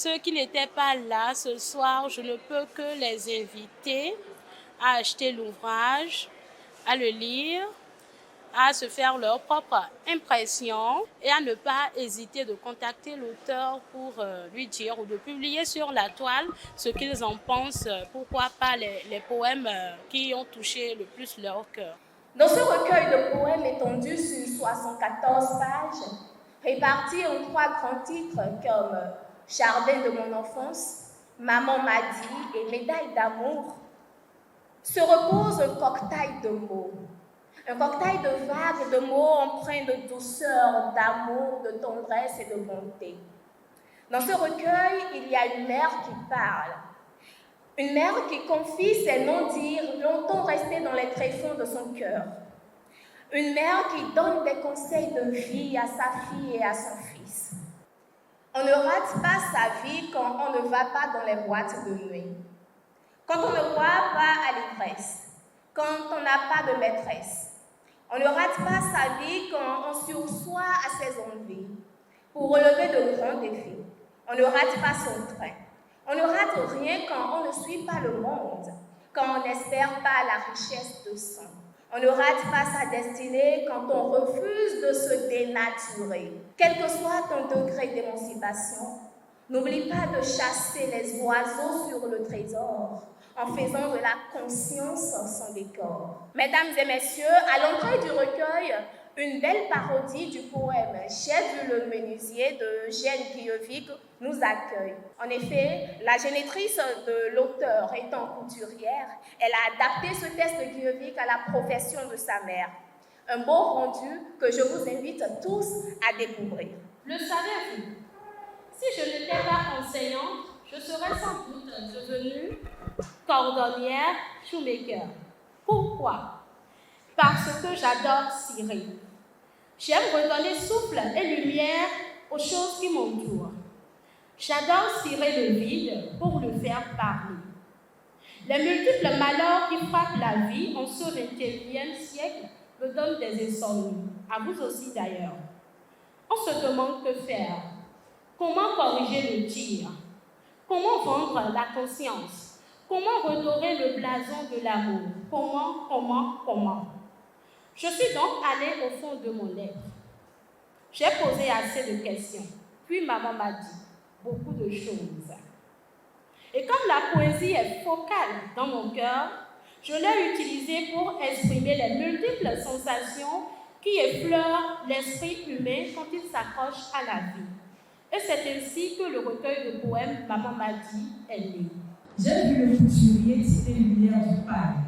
Ceux qui n'étaient pas là ce soir, je ne peux que les inviter à acheter l'ouvrage, à le lire, à se faire leur propre impression et à ne pas hésiter de contacter l'auteur pour lui dire ou de publier sur la toile ce qu'ils en pensent, pourquoi pas les poèmes qui ont touché le plus leur cœur. Dans ce recueil de poèmes étendu sur 74 pages, répartis en 3 grands titres comme Jardin de mon enfance, Maman m'a dit et Médaille d'amour, se repose un cocktail de mots. Un cocktail de vagues et de mots empreints de douceur, d'amour, de tendresse et de bonté. Dans ce recueil, il y a une mère qui parle. Une mère qui confie ses non-dits longtemps restés dans les tréfonds de son cœur. Une mère qui donne des conseils de vie à sa fille et à son fils. On ne rate pas sa vie quand on ne va pas dans les boîtes de nuit. Quand on ne croit pas à l'ivresse. Quand on n'a pas de maîtresse. On ne rate pas sa vie quand on sursoit à ses envies pour relever de grands défis. On ne rate pas son train. On ne rate rien quand on ne suit pas le monde, quand on n'espère pas la richesse de sang. On ne rate pas sa destinée quand on refuse de se dénaturer. Quel que soit ton degré d'émancipation, n'oublie pas de chasser les oiseaux sur le trésor en faisant de la conscience son décor. Mesdames et messieurs, à l'entrée du recueil, une belle parodie du poème « J'ai vu le menuisier » de Eugène Guillevic nous accueille. En effet, la génitrice de l'auteur étant couturière, elle a adapté ce texte de Guillevic à la profession de sa mère. Un beau rendu que je vous invite tous à découvrir. Le savez-vous? Si je n'étais pas enseignante, je serais sans doute devenue cordonnière shoemaker. Pourquoi? Parce que j'adore cirer. J'aime redonner souffle et lumière aux choses qui m'entourent. J'adore cirer le vide pour le faire parler. Les multiples malheurs qui frappent la vie en ce 21e siècle me donnent des insomnies, à vous aussi d'ailleurs. On se demande que faire. Comment corriger le tir? Comment vendre la conscience? Comment redorer le blason de l'amour? Comment? Je suis donc allée au fond de mon être. J'ai posé assez de questions. Puis maman m'a dit beaucoup de choses. Et comme la poésie est focale dans mon cœur, je l'ai utilisée pour exprimer les multiples sensations qui effleurent l'esprit humain quand il s'accroche à la vie. Et c'est ainsi que le recueil de poèmes Maman m'a dit est né. J'ai vu le couturier tirer l'univers du paille.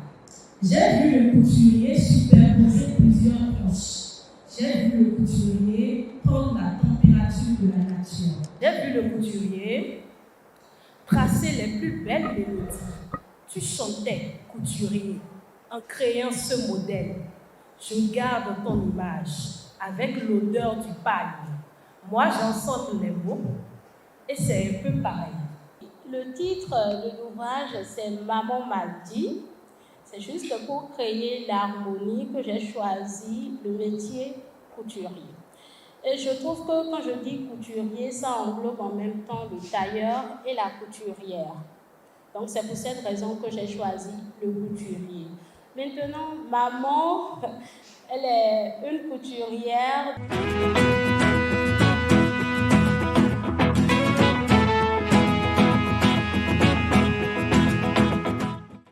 J'ai vu le couturier superposer plusieurs planches. J'ai vu le couturier prendre la température de la nature. J'ai vu le couturier tracer les plus belles mélodies. Tu chantais, couturier, en créant ce modèle. Je garde ton image avec l'odeur du paille. Moi, j'en sors les mots et c'est un peu pareil. Le titre de l'ouvrage, c'est Maman m'a dit. C'est juste pour créer l'harmonie que j'ai choisi le métier couturier. Et je trouve que quand je dis couturier, ça englobe en même temps le tailleur et la couturière. Donc c'est pour cette raison que j'ai choisi le couturier. Maintenant, maman, elle est une couturière.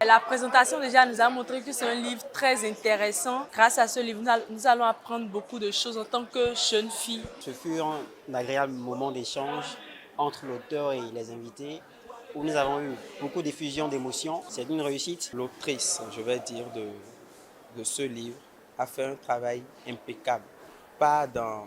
La présentation déjà nous a montré que c'est un livre très intéressant. Grâce à ce livre, nous allons apprendre beaucoup de choses en tant que jeune fille. Ce fut un agréable moment d'échange entre l'auteur et les invités où nous avons eu beaucoup d'effusion d'émotions. C'est une réussite. L'autrice, je vais dire, de ce livre a fait un travail impeccable. Pas dans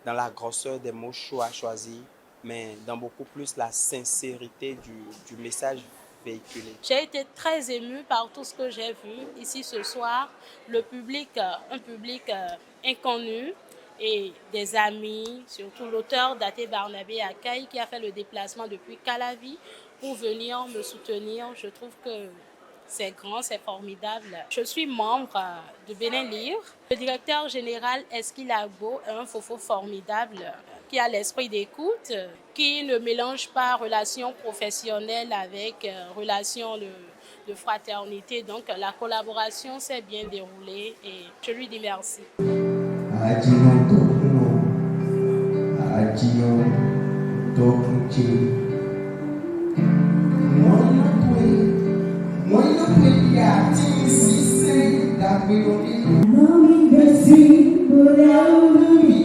la grosseur des mots choisis, mais dans beaucoup plus la sincérité du message véhiculé. J'ai été très émue par tout ce que j'ai vu ici ce soir. Le public, un public inconnu et des amis, surtout l'auteur Daté Barnabé Akaï qui a fait le déplacement depuis Calavi pour venir me soutenir. Je trouve que c'est grand, c'est formidable. Je suis membre de Bénin Lire. Le directeur général Eski Lagbo est un fofo formidable. qui a l'esprit d'écoute, qui ne mélange pas relation professionnelle avec relation de fraternité. Donc la collaboration s'est bien déroulée et je lui dis merci. Não me